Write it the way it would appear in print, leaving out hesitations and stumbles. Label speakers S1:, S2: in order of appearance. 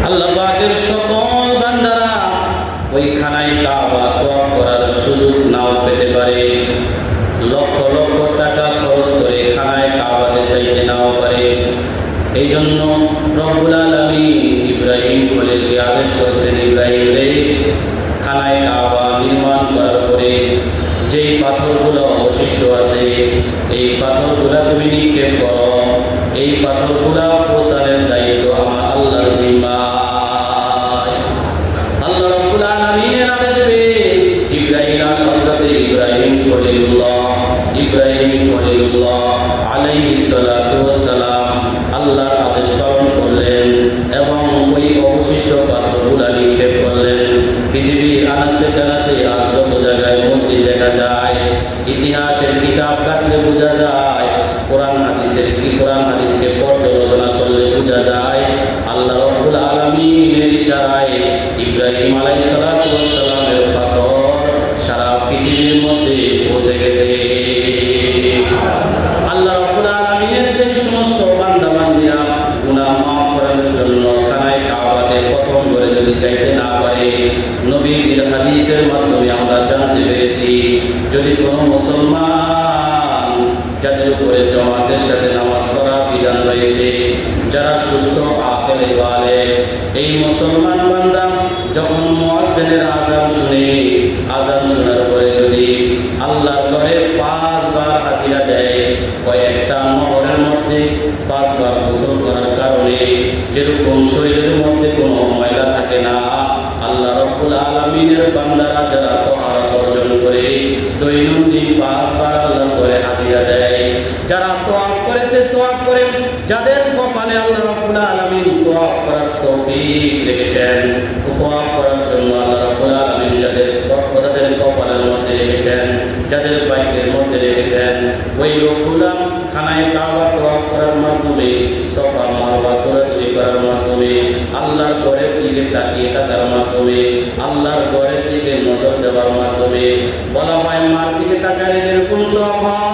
S1: আল্লাহ পাকের সকল বান্দারা ওই খানায় কাবা তওয়াফ করার সুযোগ নাও পেতে পারে, লক্ষ লক্ষ টাকা খরচ করে খানায় কাবাতে যাইতে নাও পারে। এই জন্য রব্বুল আলামিন ইব্রাহিম খলিলকে আদেশ করেছেন, ইব্রাহিম রে, খানায় কাবা নির্মাণ করার পরে যেই পাথরগুলো অবশিষ্ট আছে এই পাথরগুলা তুমি নিক্ষেপ করো, এই পাথরগুলা প্রচারের দায়িত্ব আমার আল্লাহর জিম্মায়। আল্লাহ রাব্বুল আলামিনের আদেশ পেয়ে জিবরাইল হযরত ইব্রাহিম খলিলুল্লাহ আলাইহিস সালাতু ওয়াস সালাম আল্লাহর আদেশ পালন করলেন এবং ওই অবশিষ্ট পাথরগুলা নিক্ষেপ করলেন। পৃথিবীর আনাচে কানাচে আর যত জায়গায় মসজিদ দেখা যায়, ইতিহাসের কিতাব কাটলে বোঝা যায়, কোরআন হাদিসকে পর্যালোচনা করলে বোঝা যায়, আল্লাহ রাব্বুল আলামিনের ইশারায় ইব্রাহিম আলাইহিস সালাতু ওয়াস সালামের পাথর সারা পৃথিবীর মধ্যে পৌঁছে গেছে। আল্লাহ রাব্বুল আলামিনের যে সমস্ত বান্দা বান্দীরা গুনাহ মাফ করানোর জন্য খানায় কাবাতে প্রথম করে যদি যাইতে না পারে, নবীর হাদিসের মাধ্যমে আমরা জানতে পেরেছি, যদি কোনো মুসলমান যাদের উপরে জামাতের সাথে নামাজ পড়া বিধান রয়েছে, যারা সুস্থ আকেলে বালেগ, এই মুসলমান বান্দা যখন মুয়াজ্জিনের আযান শুনে, আযান শোনার পরে যদি আল্লাহর ঘরে 5 বার হাজিরা দেয়, কয়েকটা নহরের মধ্যে 5 বার গোসল করার কারণে যেরকম শরীরের মধ্যে কোনো ময়লা থাকে না, আল্লাহ রাব্বুল আলামিনের বান্দারা যারা তাহারত অর্জন করে দৈনন্দিন 5 বার আল্লাহর ঘরে হাজিরা দেয়, যারা তওয়াফ করে, যাদের কপালে আল্লাহ রাব্বুল আলামিন তওয়াফ করার তৌফিক রেখেছেন, তওয়াফ করার জন্য আল্লাহ রাব্বুল আলামিন যাদের কপালের মধ্যে রেখেছেন, যাদের ভাগ্যের মধ্যে রেখেছেন, ওই লোকগুলা খানায় কাবা তওয়াফ করার মাধ্যমে, সাফা মারওয়া দৌড়াদৌড়ি করার মাধ্যমে, আল্লাহর ঘরের দিকে তাকিয়ে থাকার মাধ্যমে, আল্লাহর ঘরের দিকে নজর দেওয়ার মাধ্যমে, বলা হয় মার দিকে তাকালে যেরকম সওয়াব হয়,